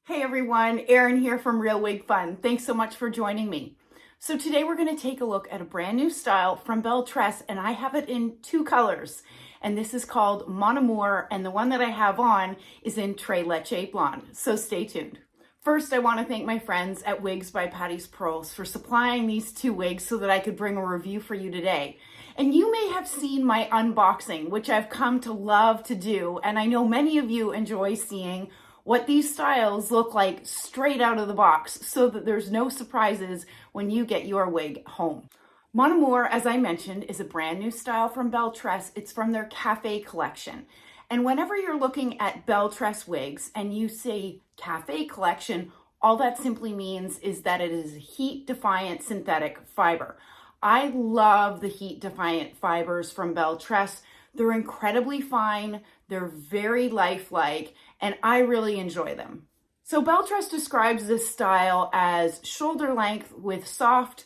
Hey everyone, Erin here from Real Wig Fun. Thanks so much for joining me. So today we're going to take a look at a brand new style from BELLETRESS, and I have it in two colors. And this is called MON AMOUR, and the one that I have on is in Tres Leche Blonde. So stay tuned. First, I want to thank my friends at Wigs by Patti's Pearls for supplying these two wigs so that I could bring a review for you today. And you may have seen my unboxing, which I've come to love to do, and I know many of you enjoy seeing what these styles look like straight out of the box so that there's no surprises when you get your wig home. MON AMOUR, as I mentioned, is a brand new style from BELLETRESS. It's from their Cafe collection. And whenever you're looking at BELLETRESS wigs and you say Cafe collection, all that simply means is that it is a heat-defiant synthetic fiber. I love the heat-defiant fibers from BELLETRESS. They're incredibly fine, they're very lifelike, and I really enjoy them. So BELLETRESS describes this style as shoulder length with soft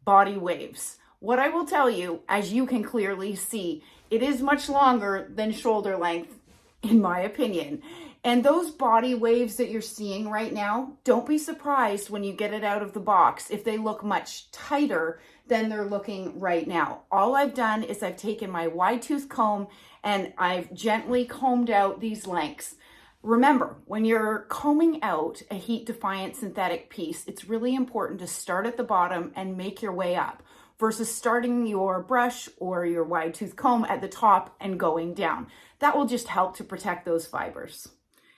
body waves. What I will tell you, as you can clearly see, it is much longer than shoulder length, in my opinion. And those body waves that you're seeing right now, don't be surprised when you get it out of the box if they look much tighter than they're looking right now. All I've done is I've taken my wide tooth comb and I've gently combed out these lengths. Remember, when you're combing out a heat-defiant synthetic piece, it's really important to start at the bottom and make your way up versus starting your brush or your wide tooth comb at the top and going down. That will just help to protect those fibers.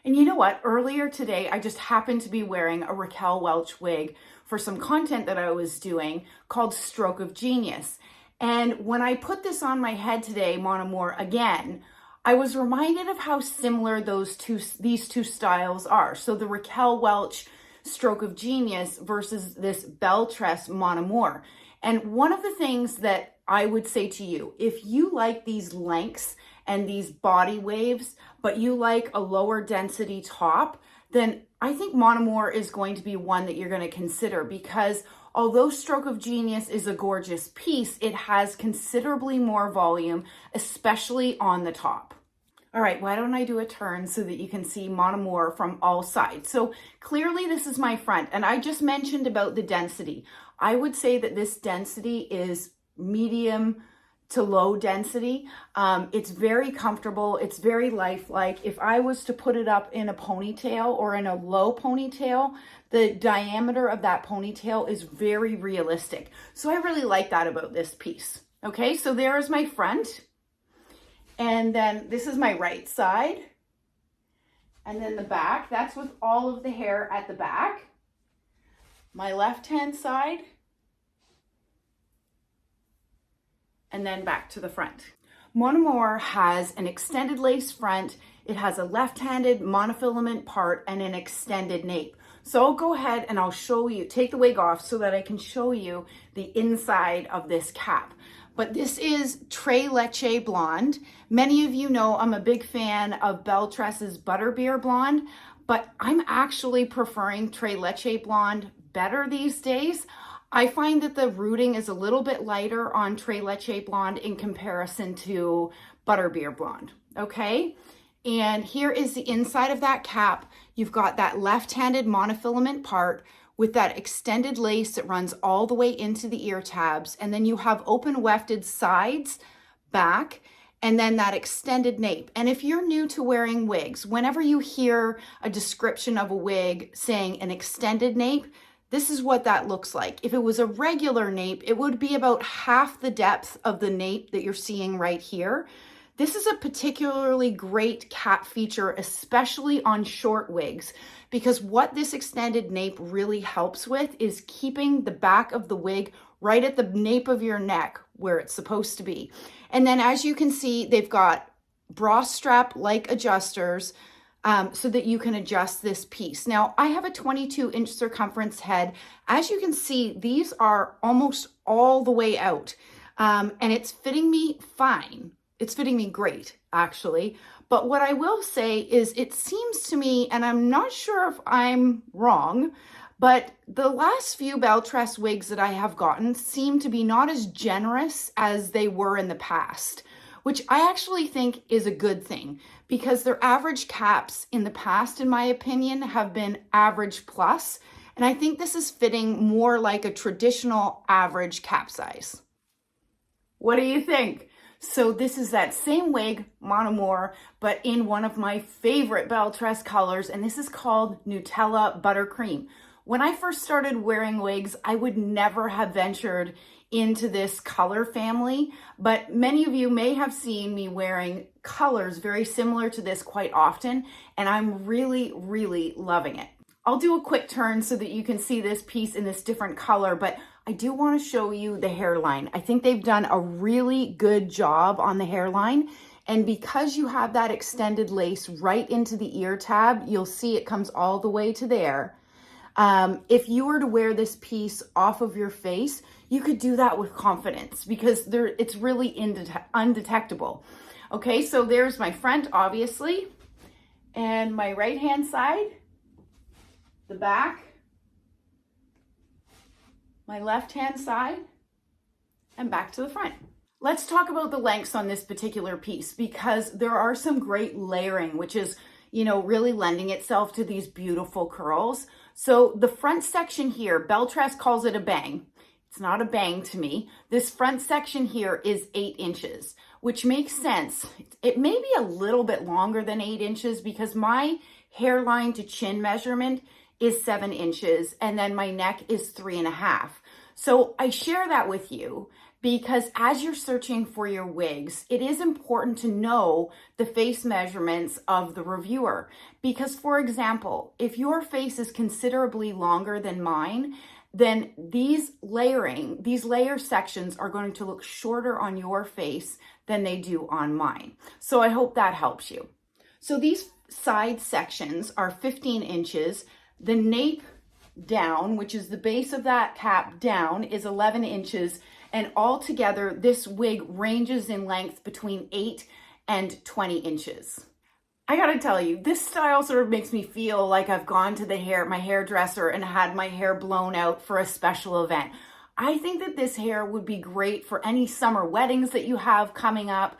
And you know what? Earlier today, I just happened to be wearing a Raquel Welch wig for some content that I was doing called Stroke of Genius. And when I put this on my head today, MON AMOUR again, I was reminded of how similar these two styles are. So the Raquel Welch Stroke of Genius versus this BELLETRESS MON AMOUR. And one of the things that I would say to you, if you like these lengths and these body waves, but you like a lower density top, then I think MON AMOUR is going to be one that you're going to consider, because although Stroke of Genius is a gorgeous piece, it has considerably more volume, especially on the top. All right, why don't I do a turn so that you can see MON AMOUR from all sides? So clearly this is my front, and I just mentioned about the density. I would say that this density is medium to low density. It's very comfortable. It's very lifelike. If I was to put it up in a ponytail or in a low ponytail, the diameter of that ponytail is very realistic. So I really like that about this piece. Okay, so there is my front. And then this is my right side. And then the back, that's with all of the hair at the back. My left-hand side. And then back to the front. MON AMOUR has an extended lace front. It has a left-handed monofilament part and an extended nape. So I'll go ahead and I'll show you, take the wig off so that I can show you the inside of this cap. But this is Tres Leche Blonde. Many of you know I'm a big fan of BELLETRESS's Butterbeer Blonde, but I'm actually preferring Tres Leche Blonde better these days. I find that the rooting is a little bit lighter on Tres Leche Blonde in comparison to Butterbeer Blonde, okay? And here is the inside of that cap. You've got that left-handed monofilament part with that extended lace that runs all the way into the ear tabs. And then you have open wefted sides, back, and then that extended nape. And if you're new to wearing wigs, whenever you hear a description of a wig saying an extended nape, this is what that looks like. If it was a regular nape, it would be about half the depth of the nape that you're seeing right here. This is a particularly great cap feature, especially on short wigs, because what this extended nape really helps with is keeping the back of the wig right at the nape of your neck where it's supposed to be. And then as you can see, they've got bra strap-like adjusters, so that you can adjust this piece. Now, I have a 22-inch circumference head. As you can see, these are almost all the way out, and it's fitting me fine. It's fitting me great, actually. But what I will say is it seems to me, and I'm not sure if I'm wrong, but the last few BELLETRESS wigs that I have gotten seem to be not as generous as they were in the past, which I actually think is a good thing because their average caps in the past, in my opinion, have been average plus. And I think this is fitting more like a traditional average cap size. What do you think? So this is that same wig, MON AMOUR, but in one of my favorite BELLETRESS colors, and this is called Nutella Buttercream. When I first started wearing wigs, I would never have ventured into this color family, but many of you may have seen me wearing colors very similar to this quite often, and I'm really, really loving it. I'll do a quick turn so that you can see this piece in this different color, but I do want to show you the hairline. I think they've done a really good job on the hairline. And because you have that extended lace right into the ear tab, you'll see it comes all the way to there. If you were to wear this piece off of your face, you could do that with confidence because it's really undetectable. Okay, so there's my front, obviously, and my right-hand side, the back, my left-hand side, and back to the front. Let's talk about the lengths on this particular piece because there are some great layering, which is, really lending itself to these beautiful curls. So the front section here, BELLETRESS calls it a bang. It's not a bang to me. This front section here is 8 inches, which makes sense. It may be a little bit longer than 8 inches because my hairline to chin measurement is 7 inches, and then my neck is 3.5. So I share that with you because as you're searching for your wigs, it is important to know the face measurements of the reviewer. Because for example, if your face is considerably longer than mine, then these layer sections are going to look shorter on your face than they do on mine. So I hope that helps you. So these side sections are 15 inches. The nape down, which is the base of that cap down, is 11 inches. And altogether, this wig ranges in length between 8 and 20 inches. I gotta tell you, this style sort of makes me feel like I've gone to my hairdresser and had my hair blown out for a special event. I think that this hair would be great for any summer weddings that you have coming up.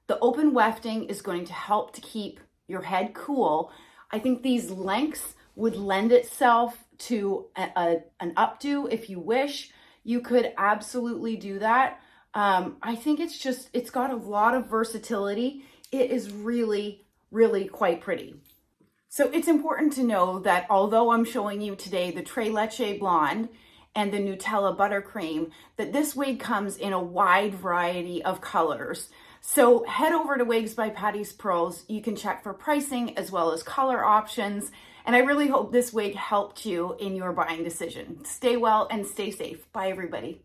The open wefting is going to help to keep your head cool. I think these lengths would lend itself to an updo if you wish. You could absolutely do that. I think it's got a lot of versatility. It is really, really quite pretty. So it's important to know that although I'm showing you today the Tres Leche Blonde and the Nutella Buttercream, that this wig comes in a wide variety of colors. So head over to Wigs by Patti's Pearls. You can check for pricing as well as color options. And I really hope this wig helped you in your buying decision. Stay well and stay safe. Bye, everybody.